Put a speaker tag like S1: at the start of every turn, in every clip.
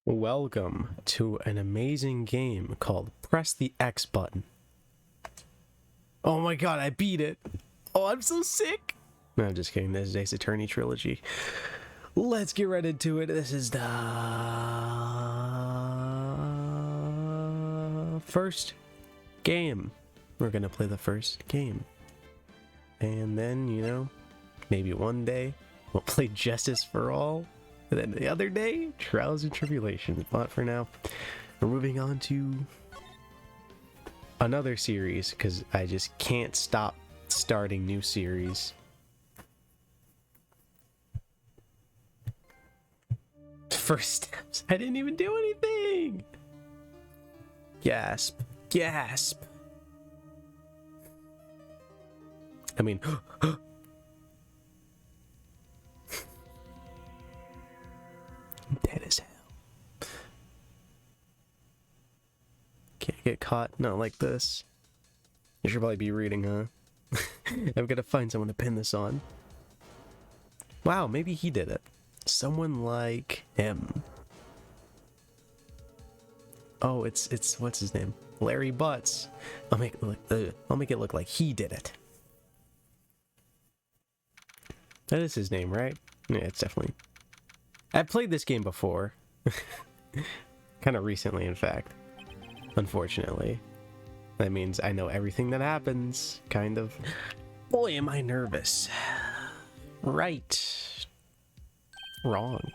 S1: Welcome to an amazing game called Press the X Button. Oh my god, I beat it! Oh, I'm so sick! No, I'm just kidding. This is Ace Attorney Trilogy. Let's get right into it. This is the first game. We're gonna play the first game. And then, you know, maybe one day we'll play Justice for All. And then the other day, Trials and Tribulations. But for now, we're moving on to another series because I just can't stop starting new series. First steps. I didn't even do anything. Gasp. Gasp. I mean, dead as hell. Can't get caught. Not like this. You should probably be reading, huh? I've got to find someone to pin this on. Wow, maybe he did it. Someone like him. Oh, it's what's his name? Larry Butts. I'll make it look like he did it. That is his name, right? Yeah, it's definitely. I've played this game before. Kind of recently, in fact. Unfortunately. That means I know everything that happens, kind of. Boy, am I nervous. Right. Wrong.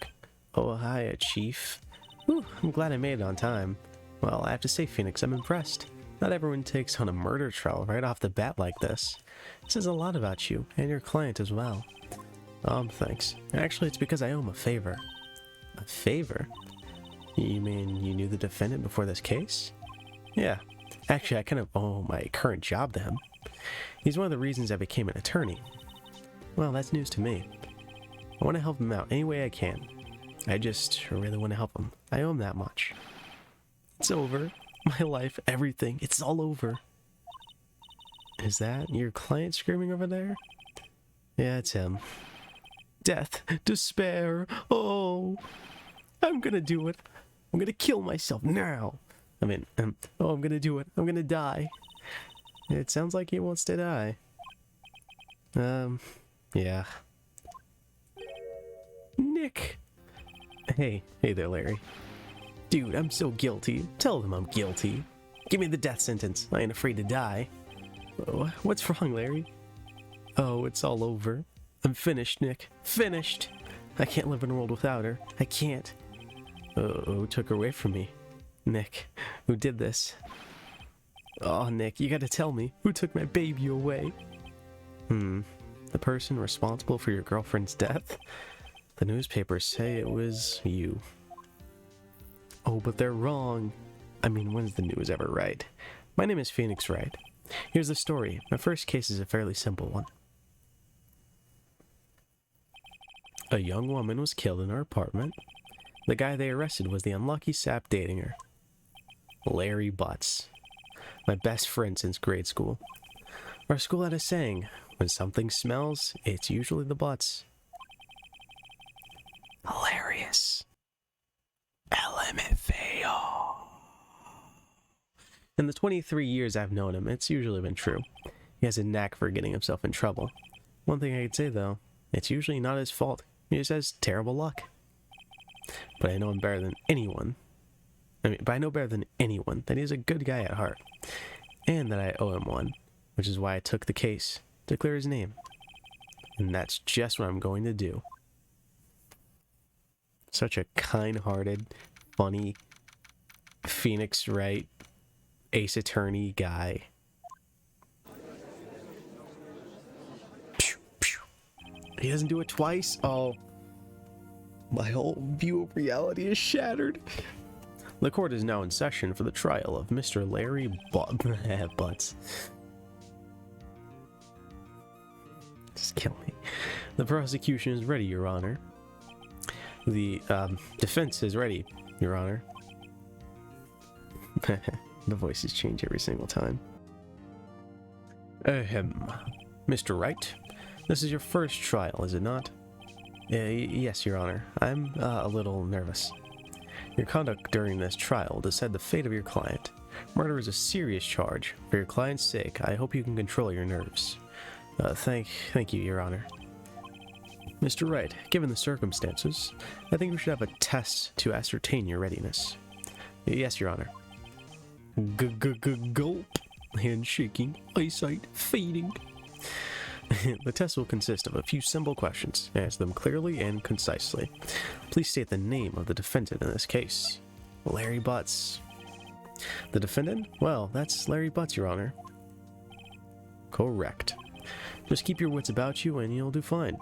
S1: Oh, hi, Chief. Whew, I'm glad I made it on time. Well, I have to say, Phoenix, I'm impressed. Not everyone takes on a murder trial right off the bat like this. It says a lot about you, and your client as well. Thanks. Actually, it's because I owe him a favor. A favor? You mean you knew the defendant before this case? Yeah. Actually, I kind of owe my current job to him. He's one of the reasons I became an attorney. Well, that's news to me. I want to help him out any way I can. I just really want to help him. I owe him that much. It's over. My life, everything, it's all over. Is that your client screaming over there? Yeah, it's him. Death, despair, oh, I'm gonna do it. I'm gonna kill myself now. I mean, I'm gonna do it. I'm gonna die. It sounds like he wants to die. Yeah. Nick! Hey there, Larry. Dude, I'm so guilty. Tell them I'm guilty. Give me the death sentence. I ain't afraid to die. What's wrong, Larry? Oh, it's all over. I'm finished, Nick. Finished! I can't live in a world without her. I can't. Who took her away from me? Nick. Who did this? Oh, Nick, you gotta tell me. Who took my baby away? The person responsible for your girlfriend's death? The newspapers say it was you. Oh, but they're wrong. I mean, when's the news ever right? My name is Phoenix Wright. Here's the story. My first case is a fairly simple one. A young woman was killed in her apartment. The guy they arrested was the unlucky sap dating her. Larry Butts. My best friend since grade school. Our school had a saying, when something smells, it's usually the butts. Hilarious. LMFAO. In the 23 years I've known him, it's usually been true. He has a knack for getting himself in trouble. One thing I could say though, it's usually not his fault. He just has terrible luck. But I know him better than anyone. I know better than anyone that he's a good guy at heart. And that I owe him one, which is why I took the case, to clear his name. And that's just what I'm going to do. Such a kind-hearted, funny, Phoenix Wright, Ace Attorney guy. He doesn't do it twice? Oh. My whole view of reality is shattered. The court is now in session for the trial of Mr. Larry Butts. Just kill me. The prosecution is ready, Your Honor. The defense is ready, Your Honor. The voices change every single time. Mr. Wright, this is your first trial, is it not? Yes, Your Honor. I'm a little nervous. Your conduct during this trial will decide the fate of your client. Murder is a serious charge. For your client's sake, I hope you can control your nerves. Thank you, Your Honor. Mr. Wright, given the circumstances, I think we should have a test to ascertain your readiness. Yes, Your Honor. Gulp. Hand shaking, eyesight fading. The test will consist of a few simple questions. Answer them clearly and concisely. Please state the name of the defendant in this case. Larry Butts. The defendant? Well, that's Larry Butts, Your Honor. Correct. Just keep your wits about you and you'll do fine.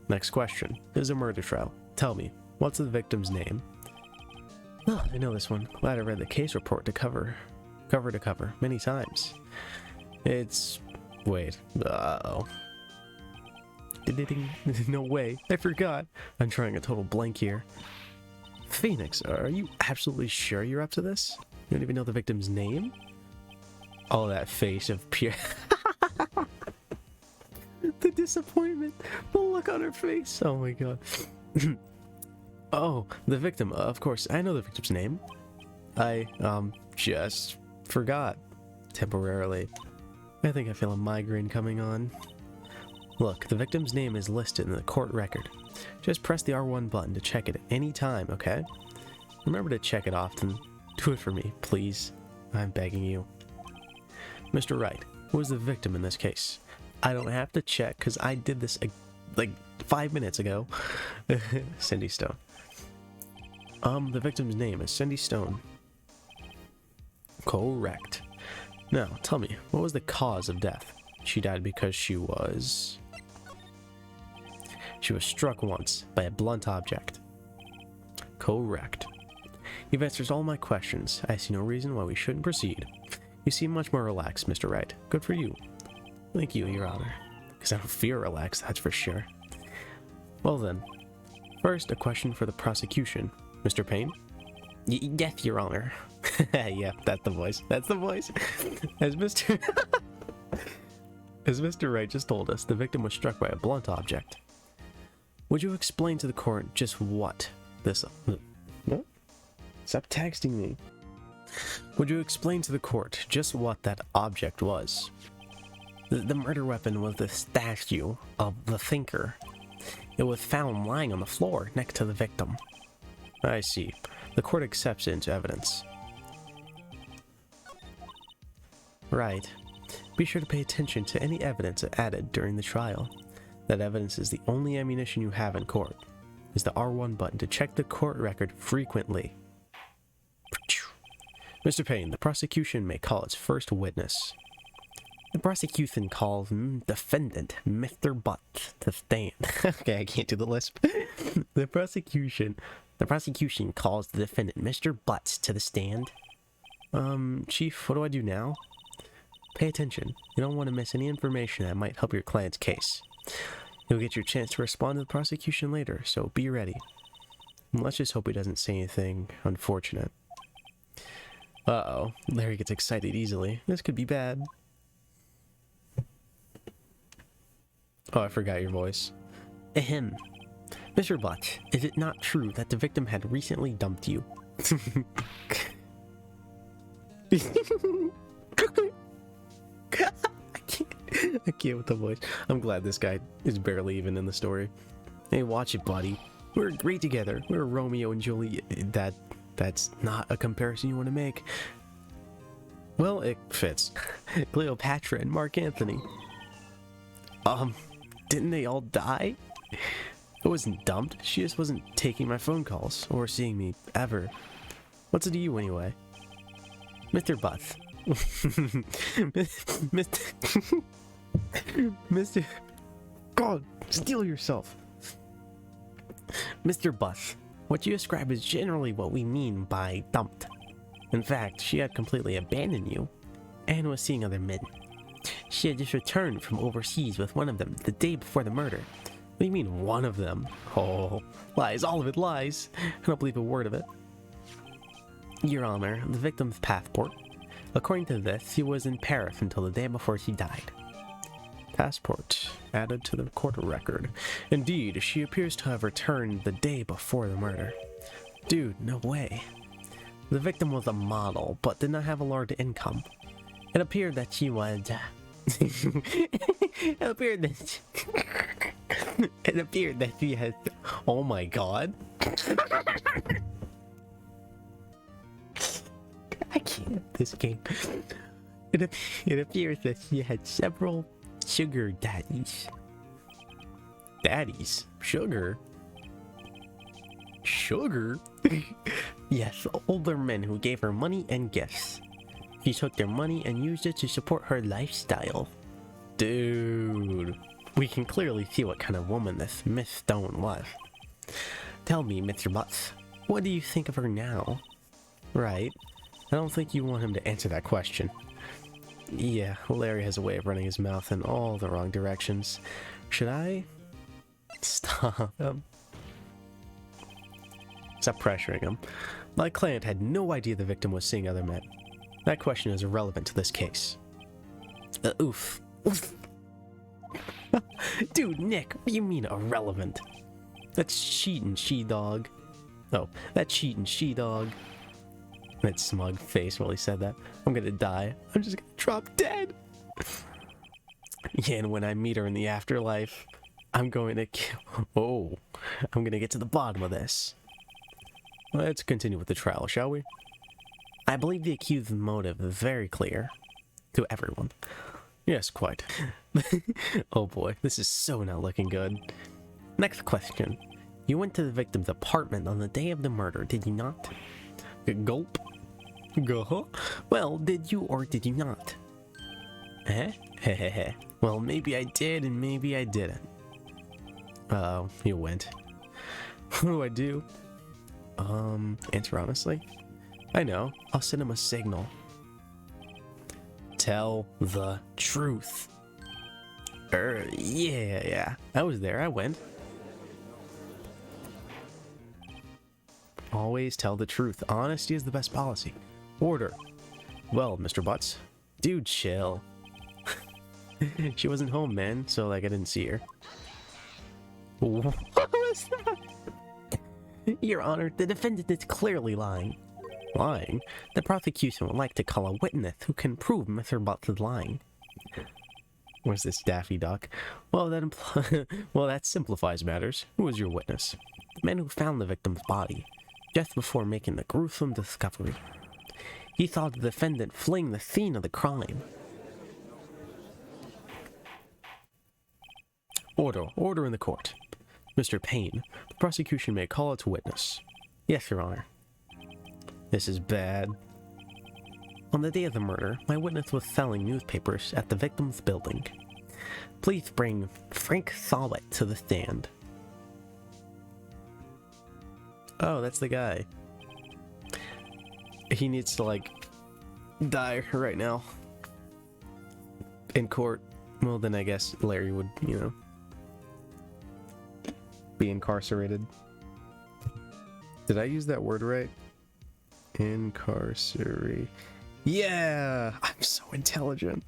S1: Next question. This is a murder trial. Tell me, what's the victim's name? Oh, I know this one. Glad I read the case report to cover to cover, many times. It's... wait. Uh-oh. No way. I forgot. I'm trying a total blank here. Phoenix, are you absolutely sure you're up to this? You don't even know the victim's name? Oh, that face of pure... The disappointment. The look on her face. Oh my god. Oh, the victim. Of course, I know the victim's name. I, just forgot. Temporarily. I think I feel a migraine coming on. Look, the victim's name is listed in the court record. Just press the R1 button to check it at any time, okay? Remember to check it often. Do it for me, please. I'm begging you. Mr. Wright, who is the victim in this case? I don't have to check because I did this like 5 minutes ago. Cindy Stone. The victim's name is Cindy Stone. Correct. Now, tell me, what was the cause of death? She died because she was struck once by a blunt object. Correct. You've answered all my questions. I see no reason why we shouldn't proceed. You seem much more relaxed, Mr. Wright. Good for you. Thank you, Your Honor. Because I don't feel relaxed, that's for sure. Well then, first a question for the prosecution. Mr. Payne? Yes, Your Honor. Yeah, that's the voice. That's the voice. As Mr. As Mr. Wright just told us, the victim was struck by a blunt object. Would you explain to the court just what this... What? Stop texting me. Would you explain to the court just what that object was? The murder weapon was the statue of the thinker. It was found lying on the floor next to the victim. I see. The court accepts it into evidence. Right. Be sure to pay attention to any evidence added during the trial. That evidence is the only ammunition you have in court. Is the R1 button to check the court record frequently. Mr. Payne, the prosecution may call its first witness. The prosecution calls defendant Mr. Butts to stand. Okay, I can't do the lisp. The prosecution calls the defendant Mr. Butts to the stand. Chief, what do I do now? Pay attention. You don't want to miss any information that might help your client's case. You'll get your chance to respond to the prosecution later, so be ready. And let's just hope he doesn't say anything unfortunate. Uh-oh, Larry gets excited easily. This could be bad. Oh, I forgot your voice. Ahem. Mr. Butts, is it not true that the victim had recently dumped you? I can't with the voice. I'm glad this guy is barely even in the story. Hey, watch it, buddy. We're great together. We're Romeo and Juliet. That's not a comparison you want to make. Well, it fits. Cleopatra and Mark Antony. Didn't they all die? I wasn't dumped. She just wasn't taking my phone calls or seeing me ever. What's it to you anyway? Mr. Butts. Mr. God, steel yourself. Mr. Butts, what you describe is generally what we mean by dumped. In fact, she had completely abandoned you and was seeing other men. She had just returned from overseas with one of them the day before the murder. What do you mean, one of them? Oh, lies, all of it lies. I don't believe a word of it. Your Honor, the victim's passport. According to this, she was in Paris until the day before she died. Passport added to the court record. Indeed, she appears to have returned the day before the murder. Dude, no way. The victim was a model, but did not have a large income. It appeared that she was... it appeared that... it appeared that she had... Oh my god. I can't. This game. It appears that she had several sugar daddies. Daddies? Sugar? Sugar? Yes, older men who gave her money and gifts. She took their money and used it to support her lifestyle. Dude, we can clearly see what kind of woman this Miss Stone was. Tell me, Mr. Butts, what do you think of her now? Right. I don't think you want him to answer that question. Yeah, Larry has a way of running his mouth in all the wrong directions. Should I? Stop him. Stop pressuring him. My client had no idea the victim was seeing other men. That question is irrelevant to this case. Oof. Dude, Nick, what do you mean irrelevant? That's cheating, she-dog. Oh, that cheating, she-dog. That smug face while he said that. I'm gonna die. I'm just gonna drop dead. Yeah, and when I meet her in the afterlife, I'm going to kill... Oh, I'm gonna get to the bottom of this. Let's continue with the trial, shall we? I believe the accused's motive is very clear. To everyone. Yes, quite. Oh boy, this is so not looking good. Next question. You went to the victim's apartment on the day of the murder, did you not? Gulp. Go. Well, did you or did you not? Eh? Hehehe. Well, maybe I did and maybe I didn't. Oh, you went. What do I do? Answer honestly? I know. I'll send him a signal. Tell the truth. Yeah. I was there. I went. Always tell the truth. Honesty is the best policy. Order. Well, Mr. Butts. Dude, chill. She wasn't home, man, so like I didn't see her. What was that? Your Honor, the defendant is clearly lying. Lying? The prosecution would like to call a witness who can prove Mr. Butts is lying. Where's this Daffy Duck? Well, that simplifies matters. Who is your witness? The man who found the victim's body, just before making the gruesome discovery. He saw the defendant fleeing the scene of the crime. Order in the court. Mr. Payne, the prosecution may call it to witness. Yes, Your Honor. This is bad. On the day of the murder, my witness was selling newspapers at the victim's building. Please bring Frank Sawit to the stand. Oh, that's the guy. He needs to, like, die right now. In court. Well, then I guess Larry would, you know, be incarcerated. Did I use that word right? Incarcerate. Yeah! I'm so intelligent.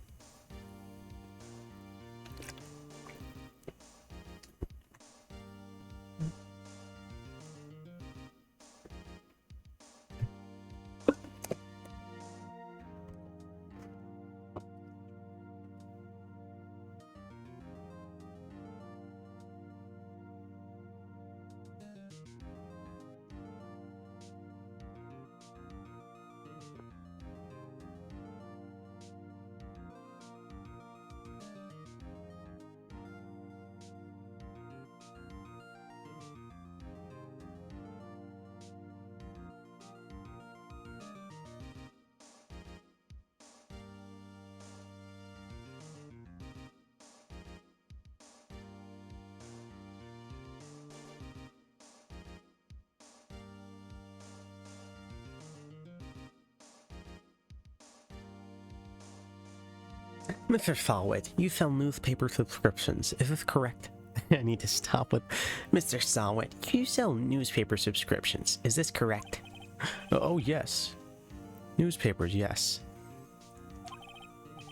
S1: Mr. Sawit, you sell newspaper subscriptions, is this correct? I need to stop with... Mr. Sawit, you sell newspaper subscriptions, is this correct? Oh, yes. Newspapers, yes.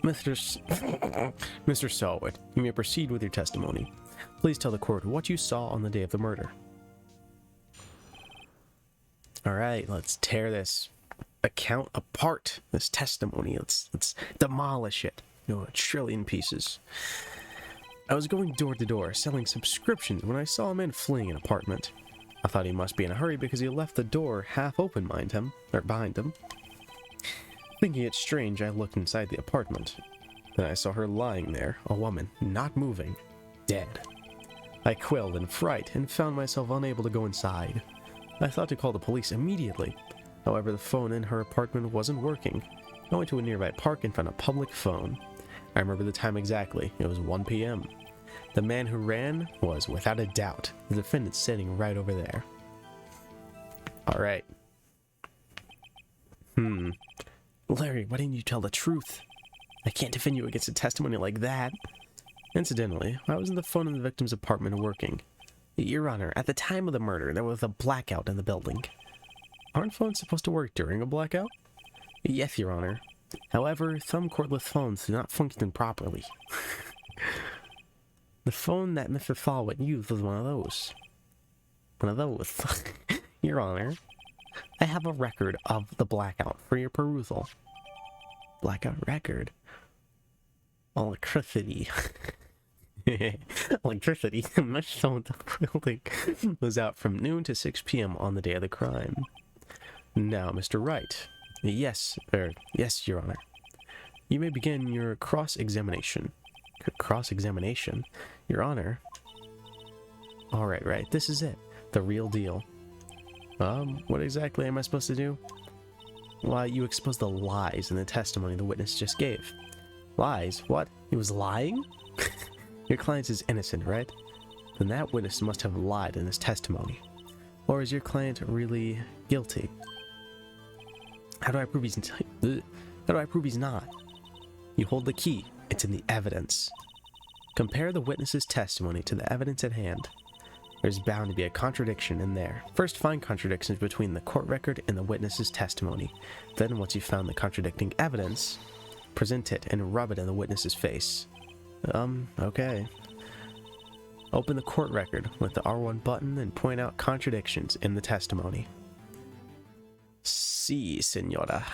S1: Mr. Sawit, you may proceed with your testimony. Please tell the court what you saw on the day of the murder. Alright, let's tear this account apart. This testimony. Let's demolish it. A trillion pieces. I was going door to door selling subscriptions when I saw a man fleeing an apartment. I thought he must be in a hurry because he left the door half open behind him. Thinking it strange, I looked inside the apartment. Then I saw her lying there, a woman, not moving, dead. I quailed in fright and found myself unable to go inside. I thought to call the police immediately. However, the phone in her apartment wasn't working. I went to a nearby park and found a public phone. I remember the time exactly. It was 1 p.m. The man who ran was, without a doubt, the defendant sitting right over there. Alright. Larry, why didn't you tell the truth? I can't defend you against a testimony like that. Incidentally, why wasn't the phone in the victim's apartment working? Your Honor, at the time of the murder, there was a blackout in the building. Aren't phones supposed to work during a blackout? Yes, Your Honor. However, some cordless phones do not function properly. The phone that Mr. Fallwood used was one of those. Your Honor, I have a record of the blackout for your perusal. Blackout record? Electricity. Electricity. My phone building was out from noon to 6 p.m. on the day of the crime. Now, Mr. Wright. Yes, Your Honor. You may begin your cross-examination. Cross-examination? Your Honor. Alright, right. This is it. The real deal. What exactly am I supposed to do? Why, you expose the lies in the testimony the witness just gave. Lies? What? He was lying? Your client is innocent, right? Then that witness must have lied in his testimony. Or is your client really guilty? How do I prove he's not? You hold the key. It's in the evidence. Compare the witness's testimony to the evidence at hand. There's bound to be a contradiction in there. First, find contradictions between the court record and the witness's testimony. Then, once you've found the contradicting evidence, present it and rub it in the witness's face. Okay. Open the court record with the R1 button and point out contradictions in the testimony. Si, senora.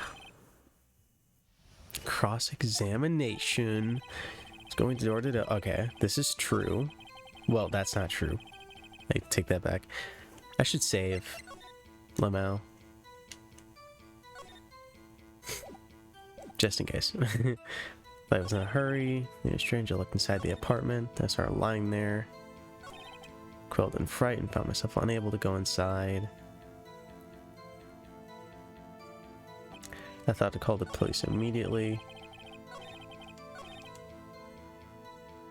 S1: Cross-examination. It's going door to door. Okay, this is true. Well, that's not true. I take that back. I should save. Lamau. Just in case. I was in a hurry. A stranger looked inside the apartment. I saw her lying there. Quailed in fright and found myself unable to go inside. I thought to call the police immediately.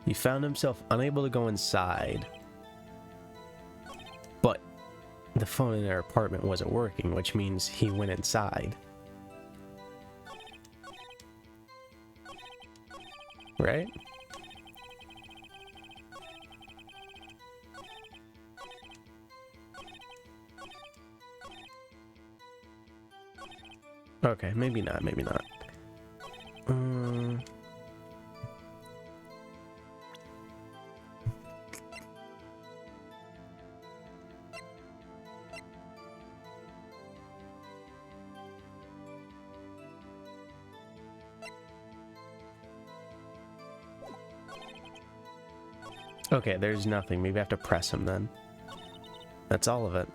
S1: He found himself unable to go inside. But the phone in their apartment wasn't working, which means he went inside. Right? Okay, maybe not, maybe not. Okay, there's nothing. Maybe I have to press him then. That's all of it.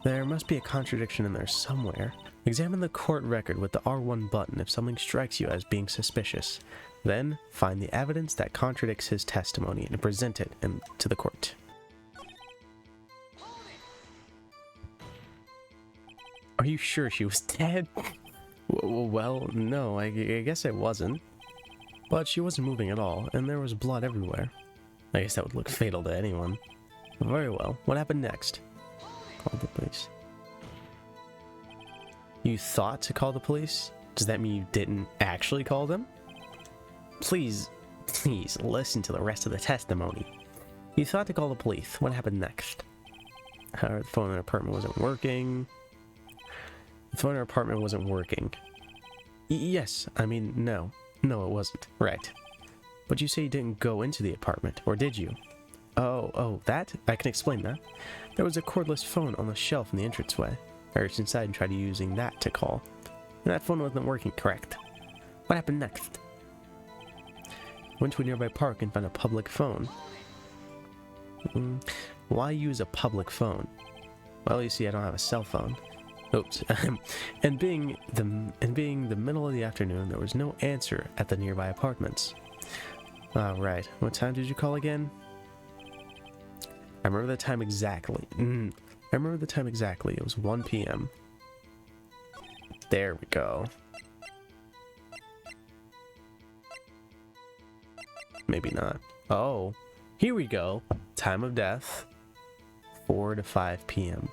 S1: There must be a contradiction in there somewhere. Examine the court record with the R1 button if something strikes you as being suspicious. Then, find the evidence that contradicts his testimony and present it to the court. Are you sure she was dead? Well, no, I guess it wasn't. But she wasn't moving at all, and there was blood everywhere. I guess that would look fatal to anyone. Very well. What happened next? Call the police. You thought to call the police? Does that mean you didn't actually call them? Please listen to the rest of the testimony. You thought to call the police. What happened next? The phone in her apartment wasn't working. The phone in her apartment wasn't working. Yes, I mean, no. No, it wasn't. Right. But you say you didn't go into the apartment, or did you? Oh, that? I can explain that. There was a cordless phone on the shelf in the entranceway. I reached inside and tried using that to call. And that phone wasn't working correct. What happened next? Went to a nearby park and found a public phone. Why use a public phone? Well, you see, I don't have a cell phone. Oops. and being the middle of the afternoon, there was no answer at the nearby apartments. Right. What time did you call again? I remember the time exactly. I remember the time exactly. It was 1 p.m. There we go. Maybe not. Oh, here we go. Time of death, 4 to 5 p.m.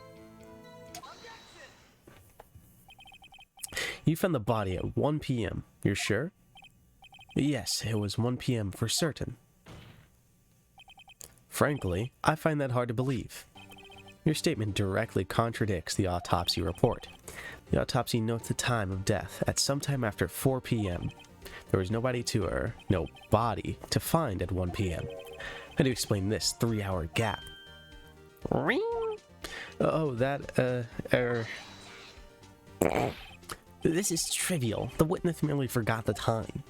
S1: You found the body at 1 p.m. You're sure? Yes, it was 1 p.m. for certain. Frankly, I find that hard to believe. Your statement directly contradicts the autopsy report. The autopsy notes the time of death at sometime after 4 p.m. There was no body to find at 1 p.m. How do you explain this 3-hour gap? Ring? Oh, This is trivial. The witness merely forgot the time.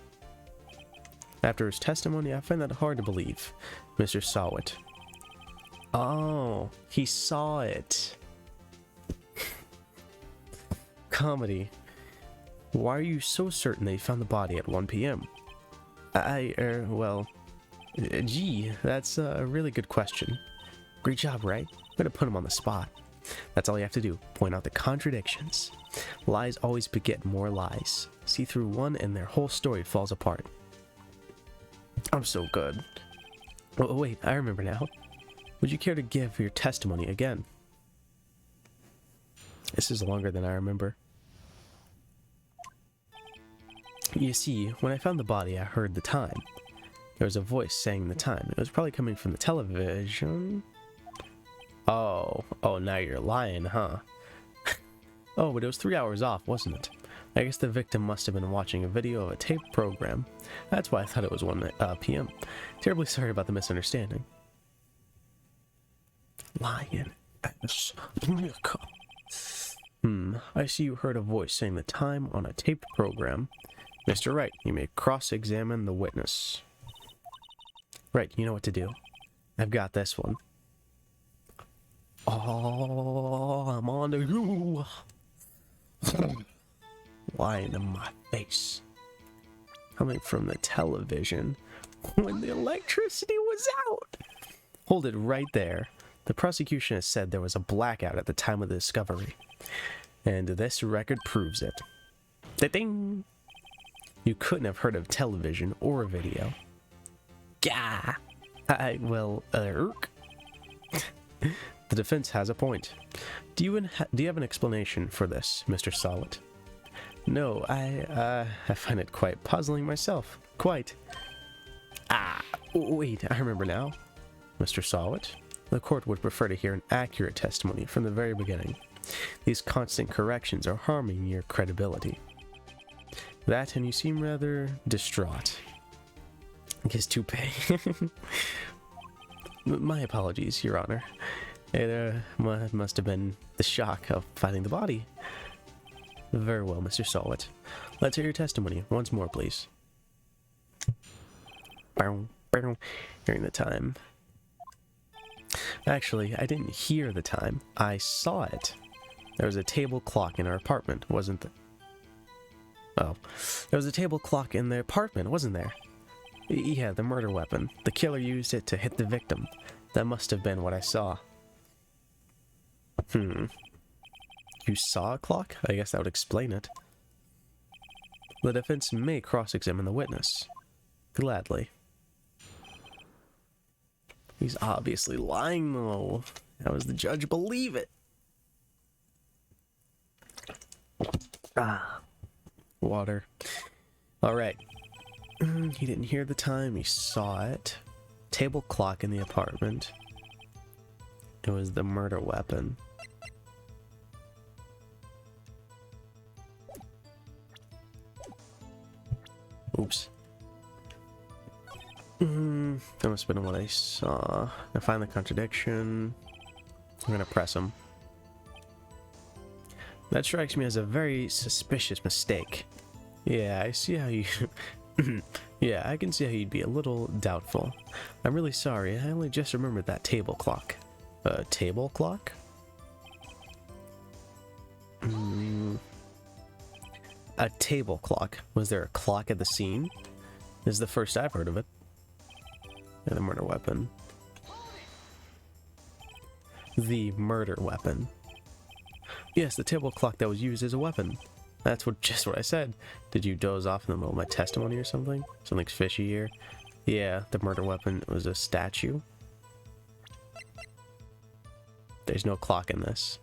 S1: After his testimony, I find that hard to believe. Mr. saw it. Oh, he saw it. Comedy. Why are you so certain they found the body at 1 p.m.? Gee, that's a really good question. Great job, right? I'm gonna put him on the spot. That's all you have to do. Point out the contradictions. Lies always beget more lies. See through one and their whole story falls apart. I'm so good. Oh, wait, I remember now. Would you care to give your testimony again? This is longer than I remember. You see, when I found the body, I heard the time. There was a voice saying the time. It was probably coming from the television. Oh, now you're lying, huh? Oh, but it was 3 hours off, wasn't it? I guess the victim must have been watching a video of a tape program. That's why I thought it was 1 p.m. Terribly sorry about the misunderstanding. Lion ass. I see you heard a voice saying the time on a taped program. Mr. Wright, you may cross-examine the witness. Right, you know what to do. I've got this one. Oh, I'm on to you. Lying in my face. Coming from the television when the electricity was out. Hold it right there. The prosecution has said there was a blackout at the time of the discovery. And this record proves it. Ding! You couldn't have heard of television or a video. Gah! The defense has a point. Do you have an explanation for this, Mr. Solid? No, I find it quite puzzling myself. Quite. Wait, I remember now. Mr. Solid, the court would prefer to hear an accurate testimony from the very beginning. These constant corrections are harming your credibility. That, and you seem rather distraught. His toupee. My apologies, Your Honor. It must have been the shock of finding the body. Very well, Mr. Solid. Let's hear your testimony once more, please. Hearing the time. Actually, I didn't hear the time. I saw it. There was a table clock in our apartment, wasn't there? Oh. There was a table clock in the apartment, wasn't there? Yeah, the murder weapon. The killer used it to hit the victim. That must have been what I saw. You saw a clock? I guess that would explain it. The defense may cross-examine the witness. Gladly. He's obviously lying, though. How does the judge believe it? Water. Alright. He didn't hear the time, he saw it. Table clock in the apartment. It was the murder weapon. Oops. That must have been what I saw. I find the contradiction. I'm gonna press him. That strikes me as a very suspicious mistake. Yeah, I see how you... Yeah, I can see how you'd be a little doubtful. I'm really sorry, I only just remembered that table clock. A table clock? A table clock. Was there a clock at the scene? This is the first I've heard of it. And the murder weapon. The murder weapon. Yes, the table clock that was used as a weapon. That's just what I said. Did you doze off in the middle of my testimony or something? Something's fishy here. Yeah, the murder weapon was a statue. There's no clock in this.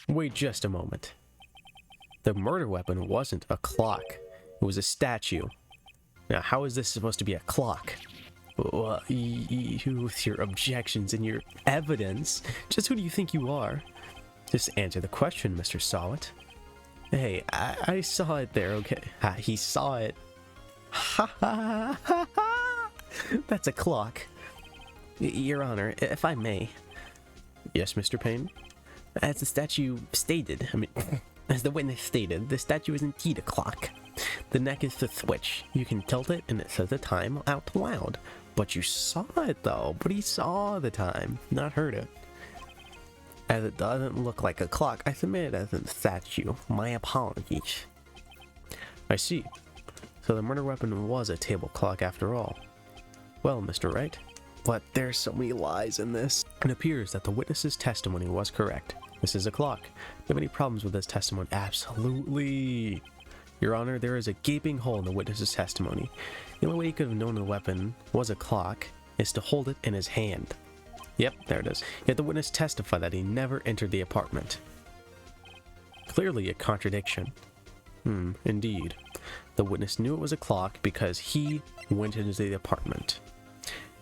S1: Wait just a moment. The murder weapon wasn't a clock. It was a statue. Now, how is this supposed to be a clock? Well, you with your objections and your evidence, just who do you think you are? Just answer the question, Mr. Sawit. Hey, I saw it there, okay? He saw it. Ha ha ha ha! That's a clock. Your Honor, if I may. Yes, Mr. Payne? As the statue stated, as the witness stated, the statue is indeed a clock. The neck is the switch. You can tilt it and it says the time out loud. But you saw it though. But he saw the time, not heard it. As it doesn't look like a clock, I submit it as a statue. My apologies. I see. So the murder weapon was a table clock after all. Well, Mr. Wright, but there's so many lies in this. It appears that the witness's testimony was correct. This is a clock. Do you have any problems with this testimony? Absolutely. Your Honor, there is a gaping hole in the witness's testimony. The only way he could have known the weapon was a clock is to hold it in his hand. Yep, there it is. Yet the witness testified that he never entered the apartment. Clearly a contradiction. Indeed. The witness knew it was a clock because he went into the apartment.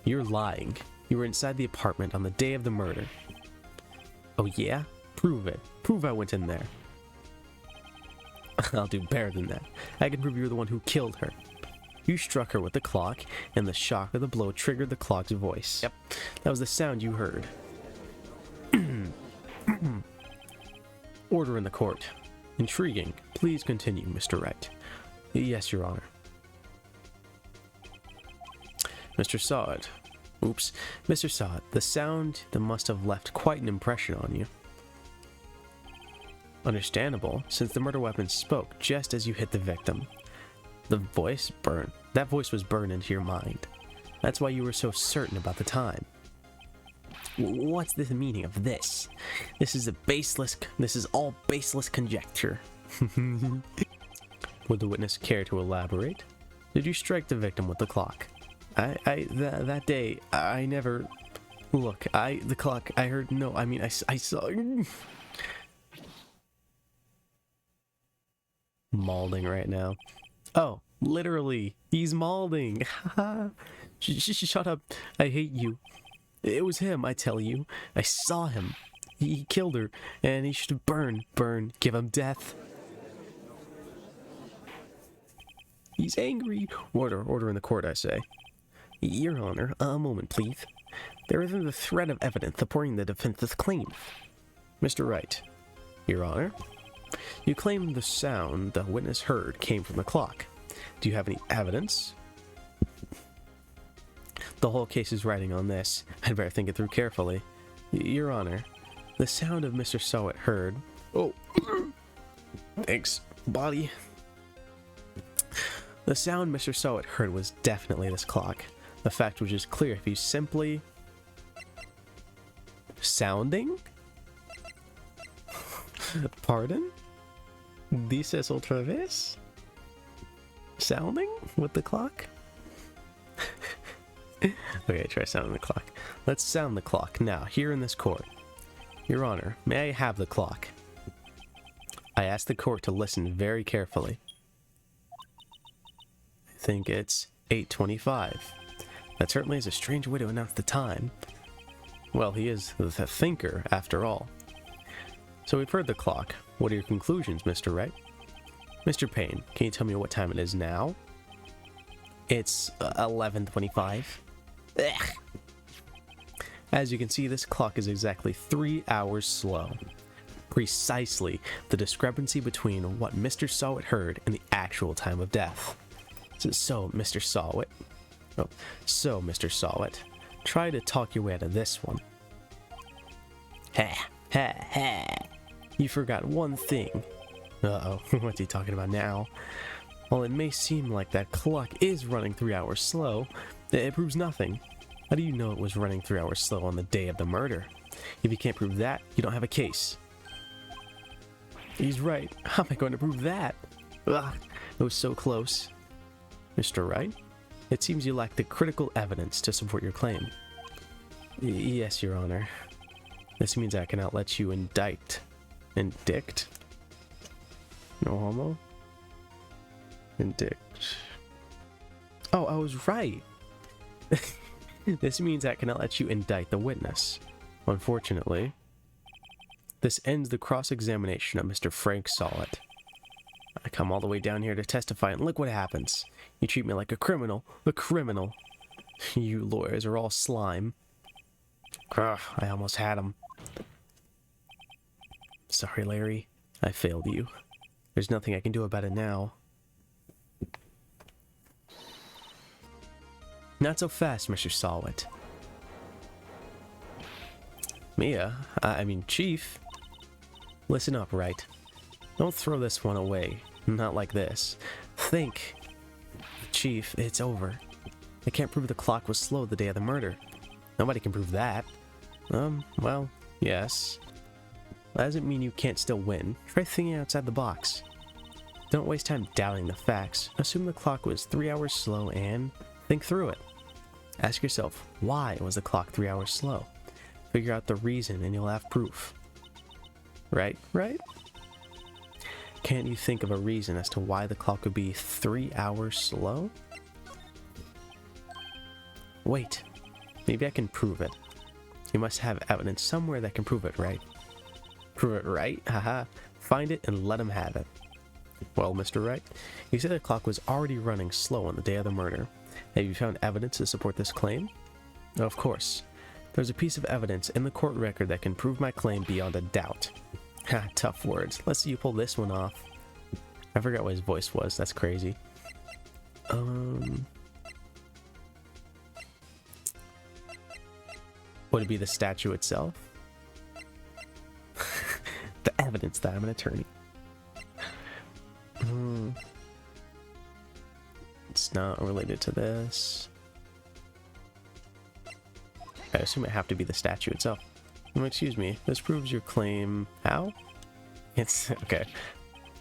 S1: You're lying. You were inside the apartment on the day of the murder. Oh yeah? Prove it. Prove I went in there. I'll do better than that. I can prove you're the one who killed her. You struck her with the clock, and the shock of the blow triggered the clock's voice. Yep, that was the sound you heard. Order in the court. Intriguing. Please continue, Mr. Wright. Yes, Your Honor. Mr. Sawit. Oops. Mr. Sawit, the sound that must have left quite an impression on you. Understandable, since the murder weapon spoke just as you hit the victim. The voice burned. That voice was burned into your mind. That's why you were so certain about the time. What's the meaning of this? This is all baseless conjecture. Would the witness care to elaborate? Did you strike the victim with the clock? That day, I never... Look, the clock, I heard, no, I saw... Mauling right now. Oh, literally, he's mauling. Shut up, I hate you. It was him, I tell you. I saw him. He killed her, and he should burn, give him death. He's angry. Order in the court, I say. Your Honor, a moment, please. There isn't a thread of evidence supporting the defense's claims. Mr. Wright. Your Honor. You claim the sound the witness heard came from the clock. Do you have any evidence? The whole case is riding on this. I'd better think it through carefully. Your Honor, the sound of Mr. Sawit heard... Oh, thanks, body. The sound Mr. Sawit heard was definitely this clock. The fact which is clear if you simply... Sounding? Pardon? Dices otra vez? Sounding with the clock? Okay, try sounding the clock. Let's sound the clock now, here in this court. Your Honor, may I have the clock? I ask the court to listen very carefully. I think it's 8:25. That certainly is a strange way to announce the time. Well, he is the thinker, after all. So we've heard the clock. What are your conclusions, Mr. Wright? Mr. Payne, can you tell me what time it is now? It's 11:25. Ugh. As you can see, this clock is exactly 3 hours slow. Precisely the discrepancy between what Mr. Sawit heard and the actual time of death. So, Mr. Sawit, try to talk your way out of this one. Ha, ha, ha. You forgot one thing. Uh-oh, what's he talking about now? While it may seem like that clock is running 3 hours slow, it proves nothing. How do you know it was running 3 hours slow on the day of the murder? If you can't prove that, you don't have a case. He's right. How am I going to prove that? Ugh, it was so close. Mr. Wright, it seems you lack the critical evidence to support your claim. Yes, Your Honor. This means I cannot let you indict. Indict? No homo? Indict. Oh, I was right. This means I cannot let you indict the witness. Unfortunately, this ends the cross-examination of Mr. Frank Sawit. I come all the way down here to testify, and look what happens. You treat me like a criminal. A criminal. You lawyers are all slime. Ugh, I almost had him. Sorry, Larry. I failed you. There's nothing I can do about it now. Not so fast, Mr. Sawit. I mean, Chief. Listen up, Wright. Don't throw this one away. Not like this. Think. Chief, it's over. I can't prove the clock was slow the day of the murder. Nobody can prove that. Well, yes. That doesn't mean you can't still win. Try thinking outside the box. Don't waste time doubting the facts. Assume the clock was 3 hours slow and think through it. Ask yourself, why was the clock 3 hours slow? Figure out the reason and you'll have proof. Right? Can't you think of a reason as to why the clock would be 3 hours slow? Wait, maybe I can prove it. You must have evidence somewhere that can prove it, right? Prove it right? Haha. Find it and let him have it. Well, Mr. Wright, you said the clock was already running slow on the day of the murder. Have you found evidence to support this claim? Of course. There's a piece of evidence in the court record that can prove my claim beyond a doubt. Ha, tough words. Let's see you pull this one off. I forgot what his voice was. That's crazy. Would it be the statue itself? The evidence that I'm an attorney. It's not related to this. I assume it have to be the statue itself. Excuse me, this proves your claim. How? It's okay.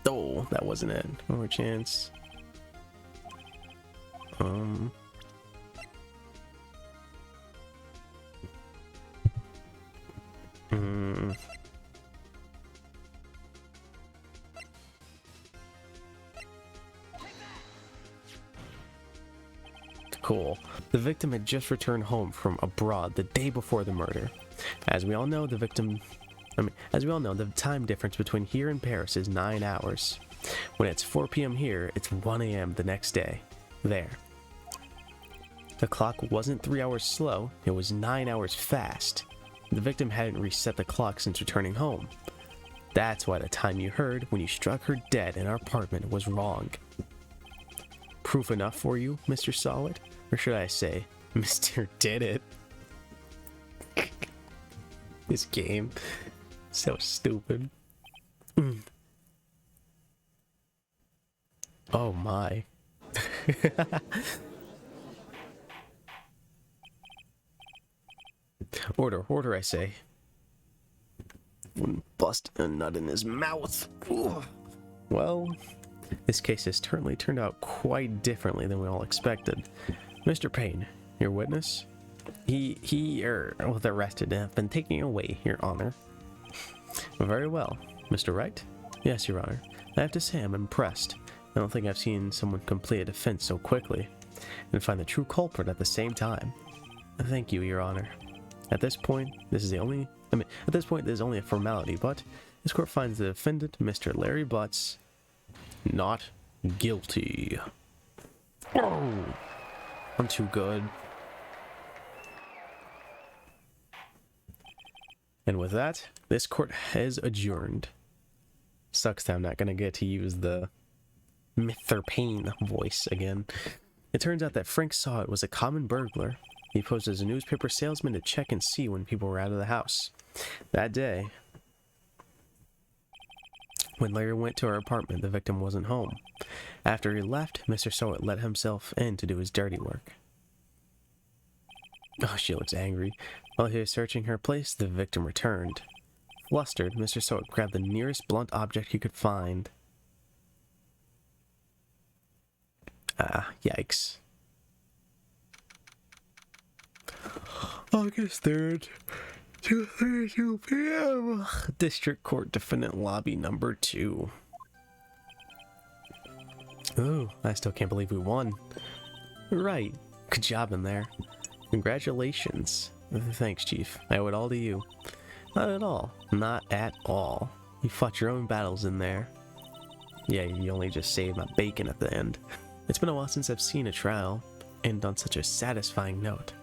S1: Oh, that wasn't it. One more chance. Cool. The victim had just returned home from abroad the day before the murder. As we all know, the time difference between here and Paris is 9 hours. When it's 4 p.m. here, it's 1 a.m. the next day. There. The clock wasn't 3 hours slow, it was 9 hours fast. The victim hadn't reset the clock since returning home. That's why the time you heard when you struck her dead in our apartment was wrong. Proof enough for you, Mr. Sawit? Or should I say, Mr. Did It? This game. So stupid. Oh my. Order, I say. Bust a nut in his mouth. Ooh. Well, this case has certainly turned out quite differently than we all expected. Mr. Payne, your witness? He was arrested and have been taken away, Your Honor. Very well. Mr. Wright? Yes, Your Honor. I have to say I'm impressed. I don't think I've seen someone complete a defense so quickly and find the true culprit at the same time. Thank you, Your Honor. At this point, this is only a formality, but this court finds the defendant, Mr. Larry Butts, not guilty. Oh, I'm too good. And with that, this court has adjourned. Sucks that I'm not gonna get to use the Mr. Payne voice again. It turns out that Frank saw it was a common burglar. He posed as a newspaper salesman to check and see when people were out of the house. That day, when Larry went to her apartment, the victim wasn't home. After he left, Mr. Sowett let himself in to do his dirty work. Oh, she looks angry. While he was searching her place, the victim returned. Flustered, Mr. Sowett grabbed the nearest blunt object he could find. Yikes. August 3rd, 2:32 p.m. District Court Defendant Lobby number 2. Ooh, I still can't believe we won. Right. Good job in there. Congratulations. Thanks, Chief. I owe it all to you. Not at all. Not at all. You fought your own battles in there. Yeah, you only just saved my bacon at the end. It's been a while since I've seen a trial, and on such a satisfying note.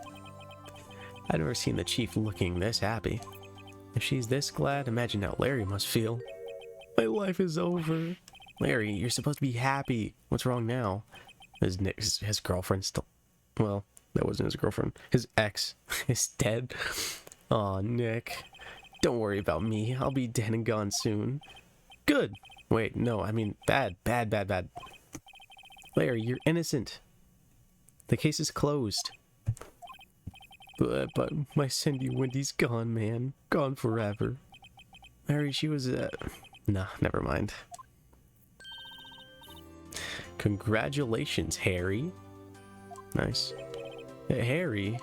S1: I've never seen the Chief looking this happy. If she's this glad, imagine how Larry must feel. My life is over. Larry, you're supposed to be happy. What's wrong now? His girlfriend still... Well, that wasn't his girlfriend. His ex is dead. Aw, Nick. Don't worry about me. I'll be dead and gone soon. Good. Wait, no, I mean bad. Larry, you're innocent. The case is closed. But my Cindy Wendy's gone, man. Gone forever. Larry, she was Nah, never mind. Congratulations, Harry. Nice. Harry?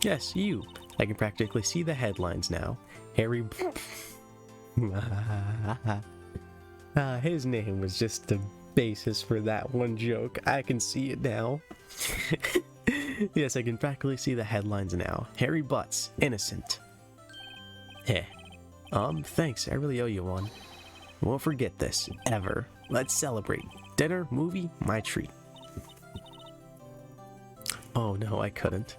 S1: Yes, you. I can practically see the headlines now. Harry... his name was just the basis for that one joke. I can see it now. Yes, I can practically see the headlines now. Harry Butts, innocent. Heh. Thanks. I really owe you one. I won't forget this, ever. Let's celebrate. Dinner, movie, my treat. Oh no, I couldn't.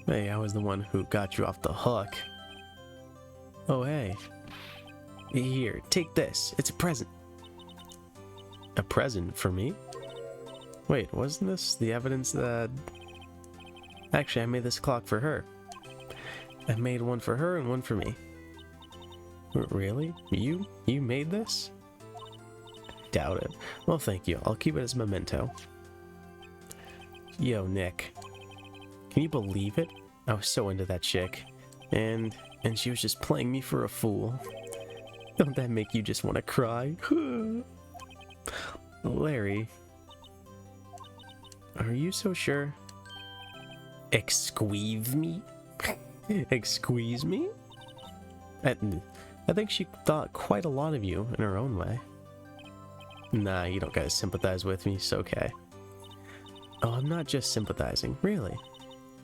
S1: Hey, I was the one who got you off the hook. Oh hey. Here, take this. It's a present. A present for me? Wait, wasn't this the evidence that... Actually, I made this clock for her. I made one for her and one for me. Really? You made this? Doubt it. Well, thank you. I'll keep it as a memento. Yo, Nick. Can you believe it? I was so into that chick. And she was just playing me for a fool. Don't that make you just want to cry? Larry... Are you so sure? Excuse me? Excuse me? I think she thought quite a lot of you in her own way. Nah, you don't gotta sympathize with me, it's okay. Oh, I'm not just sympathizing, really.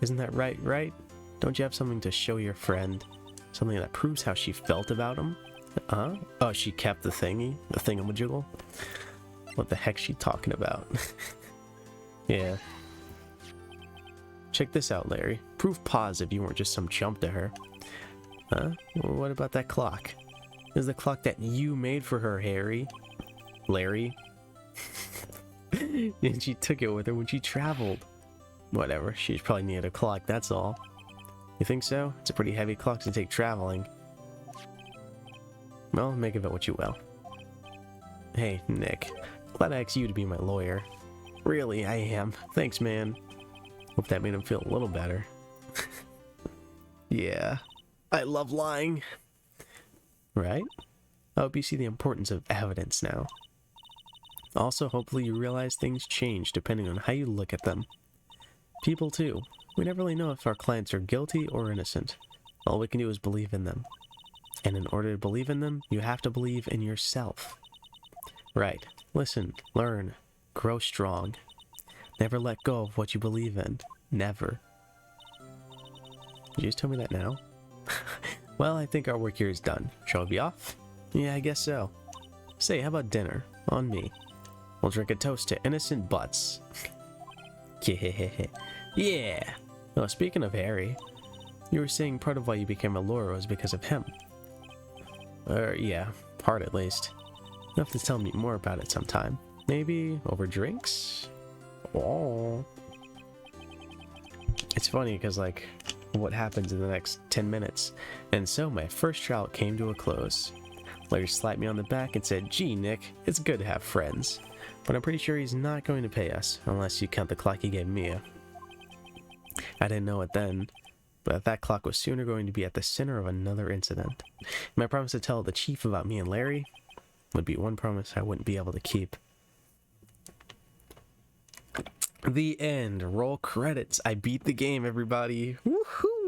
S1: Isn't that right? Don't you have something to show your friend? Something that proves how she felt about him? Huh? Oh, she kept the thingy? The thingamajiggle? What the heck's she talking about? Yeah. Check this out, Larry. Proof positive you weren't just some chump to her. Huh? Well, what about that clock? This is the clock that you made for her, Harry. Larry. And she took it with her when she traveled. Whatever, she probably needed a clock, that's all. You think so? It's a pretty heavy clock to take traveling. Well, make of it what you will. Hey, Nick. Glad I asked you to be my lawyer. Really, I am. Thanks, man. Hope that made him feel a little better. Yeah. I love lying. Right? I hope you see the importance of evidence now. Also, hopefully you realize things change depending on how you look at them. People, too. We never really know if our clients are guilty or innocent. All we can do is believe in them. And in order to believe in them, you have to believe in yourself. Right. Listen, learn, grow strong. Never let go of what you believe in. Never. Did you just tell me that now? Well, I think our work here is done. Shall we be off? Yeah, I guess so. Say, how about dinner? On me. We'll drink a toast to innocent butts. Yeah. Well, speaking of Harry, You were saying part of why you became a lawyer was because of him. Yeah, part at least. You'll have to tell me more about it sometime. Maybe over drinks? Oh. It's funny because, like, what happens in the next 10 minutes? And so my first trial came to a close. Larry slapped me on the back and said, "Gee, Nick, it's good to have friends. But I'm pretty sure he's not going to pay us, unless you count the clock he gave Mia." I didn't know it then, but that clock was sooner going to be at the center of another incident. My promise to tell the chief about me and Larry would be one promise I wouldn't be able to keep. The end. Roll credits. I beat the game, everybody. Woohoo!